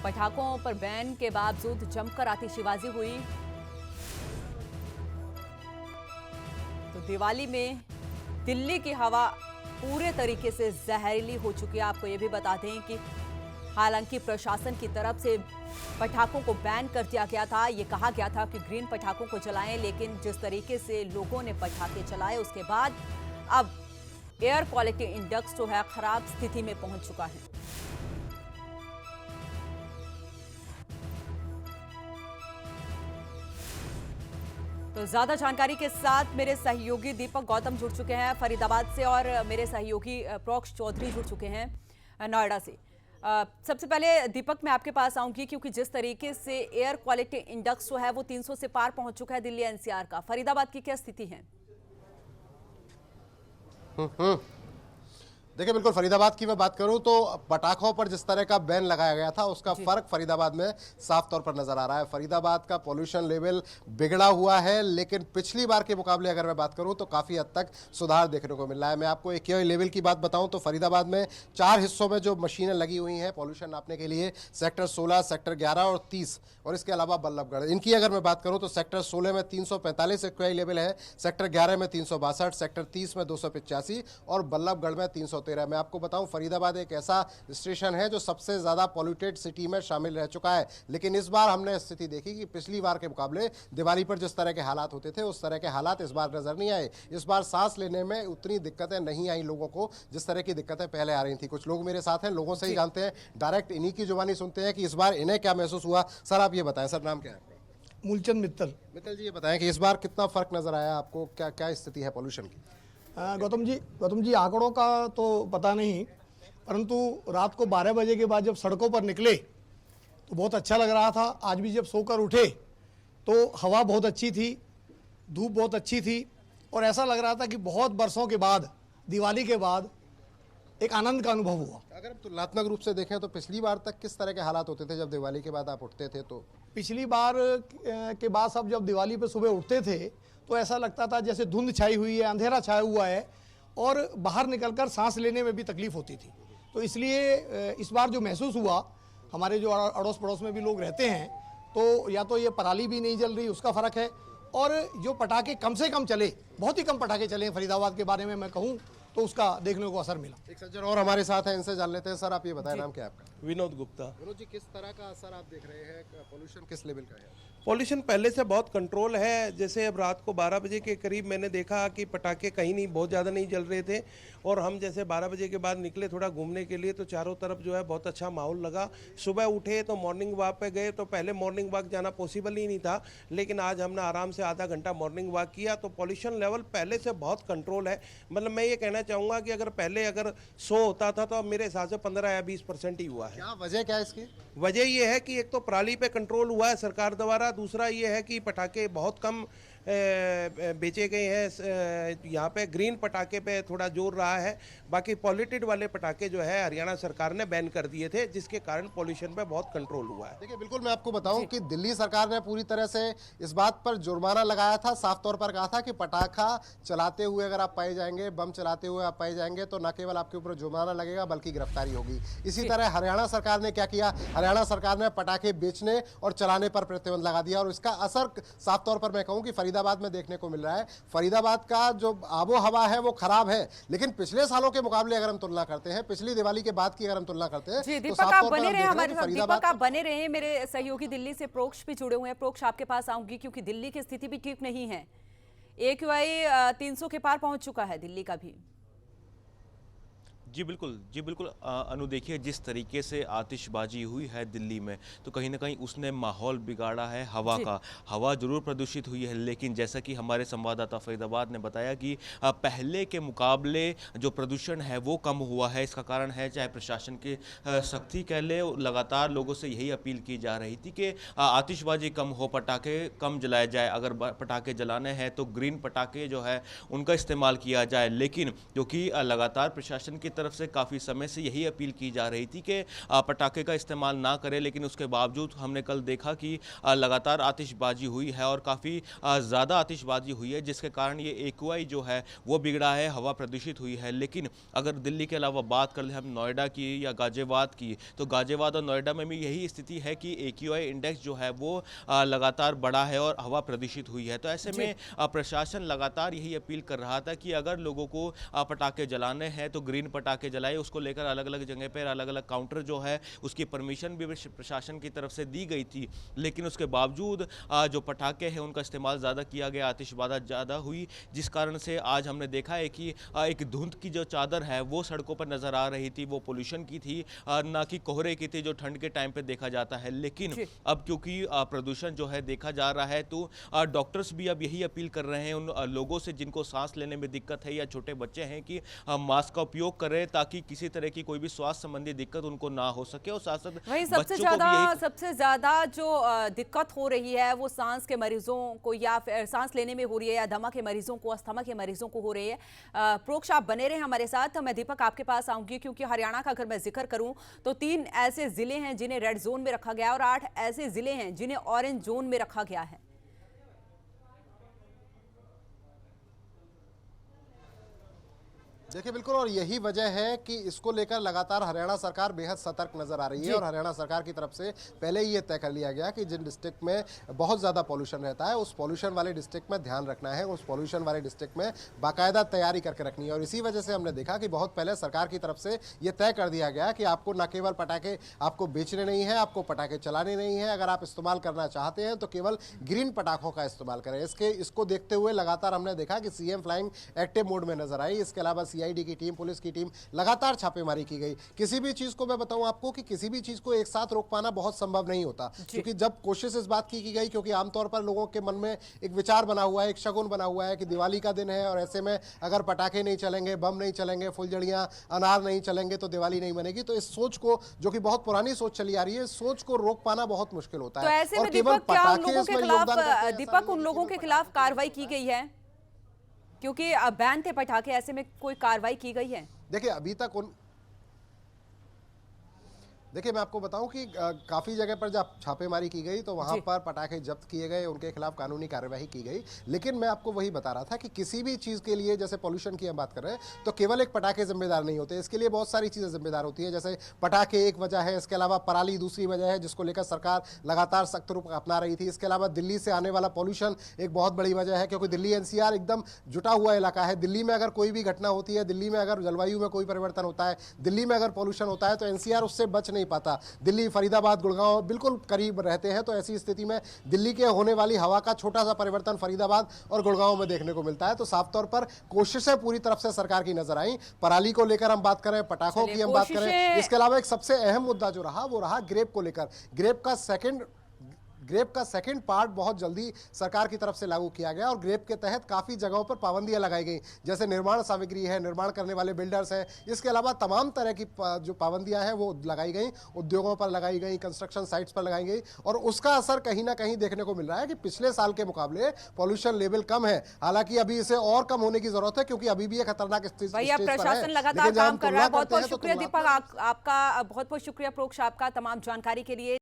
पटाखों पर बैन के बावजूद जमकर आतिशबाजी हुई। तो दिवाली में दिल्ली की हवा पूरे तरीके से जहरीली हो चुकी है। आपको यह भी बता दें कि हालांकि प्रशासन की तरफ से पटाखों को बैन कर दिया गया था। ये कहा गया था कि ग्रीन पटाखों को जलाएं, लेकिन जिस तरीके से लोगों ने पटाखे चलाए उसके बाद अब एयर क्वालिटी इंडेक्स जो है खराब स्थिति में पहुंच चुका है। तो ज्यादा जानकारी के साथ मेरे सहयोगी दीपक गौतम जुड़ चुके हैं फरीदाबाद से और मेरे सहयोगी प्रोक्ष चौधरी जुड़ चुके हैं नोएडा से। सबसे पहले दीपक मैं आपके पास आऊंगी क्योंकि जिस तरीके से एयर क्वालिटी इंडेक्स जो है वो 300 से पार पहुंच चुका है दिल्ली एनसीआर का। फरीदाबाद की क्या स्थिति है? देखिए, बिल्कुल फरीदाबाद की मैं बात करूं तो पटाखों पर जिस तरह का बैन लगाया गया था उसका फर्क फरीदाबाद में साफ तौर पर नजर आ रहा है। फरीदाबाद का पॉल्यूशन लेवल बिगड़ा हुआ है, लेकिन पिछली बार के मुकाबले अगर मैं बात करूं तो काफी हद तक सुधार देखने को मिल रहा है। मैं आपको एक लेवल की बात बताऊं तो फरीदाबाद में 4 हिस्सों में जो मशीनें लगी हुई हैं पॉल्यूशन नापने के लिए, सेक्टर 16, सेक्टर 11 और 30 और इसके अलावा बल्लभगढ़। इनकी अगर मैं बात करूं तो सेक्टर 16 में 345 एक्यूआई लेवल है, सेक्टर 11 में 362, सेक्टर 30 में 285 और बल्लभगढ़ में 313। मैं आपको बताऊं फरीदाबाद एक ऐसा स्टेशन है जो सबसे ज्यादा पॉल्यूटेड सिटी में शामिल रह चुका है, लेकिन इस बार हमने स्थिति देखी कि पिछली बार के मुकाबले दिवाली पर जिस तरह के हालात होते थे उस तरह के हालात इस बार नजर नहीं आए। इस बार सांस लेने में उतनी दिक्कतें नहीं आई लोगों को जिस तरह की दिक्कतें पहले आ रही थी। कुछ लोग मेरे साथ हैं, लोगों से ही जानते हैं, डायरेक्ट इन्हीं की जुबानी सुनते हैं कि इस बार इन्हें क्या महसूस हुआ। सर आप ये बताएं, सर नाम क्या है आपका? मूलचंद मित्तल। मित्तल जी ये बताएं कि इस बार कितना फर्क नजर आया आपको, क्या क्या स्थिति है पॉल्यूशन की? गौतम जी आंकड़ों का तो पता नहीं, परंतु रात को 12 बजे के बाद जब सड़कों पर निकले तो बहुत अच्छा लग रहा था। आज भी जब सोकर उठे तो हवा बहुत अच्छी थी, धूप बहुत अच्छी थी और ऐसा लग रहा था कि बहुत बरसों के बाद, दिवाली के बाद एक आनंद का अनुभव हुआ। अगर हम तुलनात्मक रूप से देखें तो पिछली बार तक किस तरह के हालात होते थे जब दिवाली के बाद आप उठते थे? तो पिछली बार के बाद सब जब दिवाली पे सुबह उठते थे तो ऐसा लगता था जैसे धुंध छाई हुई है, अंधेरा छाया हुआ है और बाहर निकलकर सांस लेने में भी तकलीफ होती थी। तो इसलिए इस बार जो महसूस हुआ, हमारे जो अड़ोस पड़ोस में भी लोग रहते हैं तो या तो ये पराली भी नहीं जल रही उसका फ़र्क है, और जो पटाखे कम से कम चले, बहुत ही कम पटाखे चले फरीदाबाद के बारे में मैं कहूँ तो उसका देखने को असर मिला। एक सज्जन और हमारे साथ हैं, इनसे जान लेते हैं। सर आप ये बताएं, नाम क्या है आपका? विनोद गुप्ता। विनोद जी किस तरह का असर आप देख रहे हैं, पॉल्यूशन किस लेवल का है? पॉल्यूशन पहले से बहुत कंट्रोल है। जैसे अब रात को 12 बजे के करीब मैंने देखा कि पटाखे कहीं नहीं, बहुत ज़्यादा नहीं जल रहे थे और हम जैसे 12 बजे के बाद निकले थोड़ा घूमने के लिए तो चारों तरफ जो है बहुत अच्छा माहौल लगा। सुबह उठे तो मॉर्निंग वॉक पे गए तो पहले मॉर्निंग वॉक जाना पॉसिबल ही नहीं था, लेकिन आज हमने आराम से आधा घंटा मॉर्निंग वॉक किया तो पॉल्यूशन लेवल पहले से बहुत कंट्रोल है। मतलब मैं ये कहना चाहूँगा कि अगर पहले 100 होता था तो अब मेरे हिसाब से 15 या 20% ही हुआ है। क्या वजह क्या है इसकी? वजह ये है कि एक तो पराली पे कंट्रोल हुआ है सरकार द्वारा, दूसरा ये है कि पटाखे बहुत कम बेचे गए हैं। यहाँ पे ग्रीन पटाखे पे थोड़ा जोर रहा है, बाकी पॉल्यूटेड वाले पटाखे जो है हरियाणा सरकार ने बैन कर दिए थे, जिसके कारण पॉल्यूशन पे बहुत कंट्रोल हुआ है। देखिए बिल्कुल मैं आपको बताऊं कि दिल्ली सरकार ने पूरी तरह से इस बात पर जुर्माना लगाया था, साफ तौर पर कहा था कि पटाखा चलाते हुए अगर आप पाए जाएंगे, बम चलाते हुए आप पाए जाएंगे तो न केवल आपके ऊपर जुर्माना लगेगा बल्कि गिरफ्तारी होगी। इसी तरह हरियाणा सरकार ने क्या किया, हरियाणा सरकार ने पटाखे बेचने और चलाने पर प्रतिबंध लगा दिया और इसका असर साफ तौर पर मैं कहूं कि फरीदाबाद में देखने को मिल रहा है। फरीदाबाद का जो आबो हवा है वो खराब है, लेकिन पिछले सालों के मुकाबले अगर हम तुलना करते हैं, पिछली दिवाली के बाद की अगर हम तुलना करते हैं जी, तो दीपक आप बने रहे हमारे साथ। दीपक आप बने रहे, मेरे सहयोगी दिल्ली से प्रोक्ष भी जुड़े हुए हैं। प्रोक्ष आपके पास आऊंगी क्योंकि दिल्ली की स्थिति भी ठीक नहीं है। AQI 300 के पार पहुंच चुका है दिल्ली का भी। जी बिल्कुल अनु देखिए जिस तरीके से आतिशबाजी हुई है दिल्ली में तो कहीं ना कहीं उसने माहौल बिगाड़ा है हवा का। हवा जरूर प्रदूषित हुई है, लेकिन जैसा कि हमारे संवाददाता फरीदाबाद ने बताया कि पहले के मुकाबले जो प्रदूषण है वो कम हुआ है। इसका कारण है चाहे प्रशासन की सख्ती कह ले, लगातार लोगों से यही अपील की जा रही थी कि आतिशबाजी कम हो, पटाखे कम जलाए जाए। अगर पटाखे जलाने हैं तो ग्रीन पटाखे जो है उनका इस्तेमाल किया जाए, लेकिन क्योंकि लगातार प्रशासन की तरफ से काफ़ी समय से यही अपील की जा रही थी कि पटाखे का इस्तेमाल ना करें, लेकिन उसके बावजूद हमने कल देखा कि लगातार आतिशबाजी हुई है और काफ़ी ज़्यादा आतिशबाजी हुई है, जिसके कारण ये एक्यूआई जो है वो बिगड़ा है, हवा प्रदूषित हुई है। लेकिन अगर दिल्ली के अलावा बात कर ले हम नोएडा की या गाजियाबाद की, तो गाजियाबाद और नोएडा में भी यही स्थिति है कि एक्यूआई इंडेक्स जो है वो लगातार बढ़ा है और हवा प्रदूषित हुई है। तो ऐसे में प्रशासन लगातार यही अपील कर रहा था कि अगर लोगों को पटाखे जलाने हैं तो ग्रीन पटाखे जलाए। उसको लेकर अलग अलग जगह पर अलग अलग काउंटर जो है उसकी परमिशन भी प्रशासन की तरफ से दी गई थी, लेकिन उसके बावजूद जो पटाखे हैं उनका इस्तेमाल ज़्यादा किया गया, आतिशबाजी ज़्यादा हुई, जिस कारण से आज हमने देखा है कि एक धुंध की जो चादर है वो सड़कों पर नज़र आ रही थी, वो पोल्यूशन की थी, ना कि कोहरे की थी जो ठंड के टाइम पे देखा जाता है। लेकिन अब क्योंकि प्रदूषण जो है देखा जा रहा है, तो डॉक्टर्स भी अब यही अपील कर रहे हैं उन लोगों से जिनको सांस लेने में दिक्कत है या छोटे बच्चे हैं कि मास्क का उपयोग करें, ताकि किसी तरह की कोई भी स्वास्थ्य संबंधी दिक्कत उनको ना हो सके। और साथ साथ वही सबसे ज़्यादा जो दिक्कत हो रही है वो सांस के मरीजों को या फिर सांस लेने में हो रही है, या दमा के मरीजों को, अस्थमा के मरीजों को हो रही है। प्रोक्ष आप बने रहे हमारे साथ। मैं दीपक आपके पास आऊंगी, क्योंकि हरियाणा का अगर मैं जिक्र करूं तो 3 ऐसे जिले हैं जिन्हें रेड जोन में रखा गया है और 8 ऐसे जिले हैं जिन्हें ऑरेंज जोन में रखा गया है। देखिए बिल्कुल, और यही वजह है कि इसको लेकर लगातार हरियाणा सरकार बेहद सतर्क नजर आ रही है। और हरियाणा सरकार की तरफ से पहले ही ये तय कर लिया गया कि जिन डिस्ट्रिक्ट में बहुत ज़्यादा पॉल्यूशन रहता है उस पॉल्यूशन वाले डिस्ट्रिक्ट में ध्यान रखना है, उस पॉल्यूशन वाले डिस्ट्रिक्ट में बाकायदा तैयारी करके रखनी है। और इसी वजह से हमने देखा कि बहुत पहले सरकार की तरफ से ये तय कर दिया गया कि आपको न केवल पटाखे आपको बेचने नहीं है, आपको पटाखे चलाने नहीं है, अगर आप इस्तेमाल करना चाहते हैं तो केवल ग्रीन पटाखों का इस्तेमाल करें। इसको देखते हुए लगातार हमने देखा कि सीएम फ्लाइंग एक्टिव मोड में नजर आई। इसके अलावा सीआईडी की टीम, पुलिस की टीम, लगातार छापेमारी की गई। किसी भी चीज को मैं बताऊं आपको कि किसी भी चीज को एक साथ रोक पाना बहुत संभव नहीं होता, क्योंकि जब कोशिश इस बात की गई, क्योंकि आमतौर पर लोगों के मन में एक विचार बना हुआ है, एक शगुन बना हुआ है कि दिवाली का दिन है और ऐसे में अगर पटाखे नहीं चलेंगे, बम नहीं चलेंगे, फुलझड़ियां, अनार नहीं चलेंगे तो दिवाली नहीं बनेगी। तो इस सोच को, जो कि बहुत पुरानी सोच चली आ रही है, इस सोच को रोक पाना बहुत मुश्किल होता है। तो ऐसे में दीपक, क्या उन लोगों के खिलाफ, दीपक, उन लोगों के खिलाफ कार्रवाई की गई है? क्योंकि बैन थे पटाखे, ऐसे में कोई कार्रवाई की गई है? देखिए अभी तक देखिए मैं आपको बताऊं कि काफ़ी जगह पर जब छापेमारी की गई तो वहां पर पटाखे जब्त किए गए, उनके खिलाफ कानूनी कार्यवाही की गई। लेकिन मैं आपको वही बता रहा था कि किसी भी चीज़ के लिए, जैसे पॉल्यूशन की हम बात कर रहे हैं, तो केवल एक पटाखे जिम्मेदार नहीं होते, इसके लिए बहुत सारी चीज़ें जिम्मेदार होती हैं। जैसे पटाखे एक वजह है, इसके अलावा पराली दूसरी वजह है, जिसको लेकर सरकार लगातार सख्त रूप अपना रही थी। इसके अलावा दिल्ली से आने वाला पॉल्यूशन एक बहुत बड़ी वजह है, क्योंकि दिल्ली एनसीआर एकदम जुटा हुआ इलाका है। दिल्ली में अगर कोई भी घटना होती है, दिल्ली में अगर जलवायु में कोई परिवर्तन होता है, दिल्ली में अगर पॉल्यूशन होता है, तो एनसीआर उससे बच नहीं पाता। दिल्ली, फरीदाबाद, गुड़गांव बिल्कुल करीब रहते हैं, तो ऐसी स्थिति में दिल्ली के होने वाली हवा का छोटा सा परिवर्तन फरीदाबाद और गुड़गांव में देखने को मिलता है। तो साफ तौर पर कोशिशें पूरी तरफ से सरकार की नजर आई। पराली को लेकर हम बात करें, पटाखों की हम बात करें, इसके अलावा एक सबसे अहम मुद्दा जो रहा वो रहा ग्रेप को लेकर। ग्रेप का सेकंड पार्ट बहुत जल्दी सरकार की तरफ से लागू किया गया और ग्रेप के तहत काफ़ी जगहों पर पाबंदियां लगाई गई, जैसे निर्माण सामग्री है, निर्माण करने वाले बिल्डर्स हैं। इसके अलावा तमाम तरह की जो पाबंदियां हैं वो लगाई गई, उद्योगों पर लगाई गई, कंस्ट्रक्शन साइट्स पर लगाई गई। और उसका असर कहीं ना कहीं देखने को मिल रहा है कि पिछले साल के मुकाबले पॉल्यूशन लेवल कम है। हालांकि अभी इसे और कम होने की जरूरत है, क्योंकि अभी भी एक खतरनाक स्थिति प्रशासन लगातार काम कर रहा है। बहुत बहुत शुक्रिया दीपक, आपका बहुत बहुत शुक्रिया। प्रोक्ष, आपका तमाम जानकारी के लिए।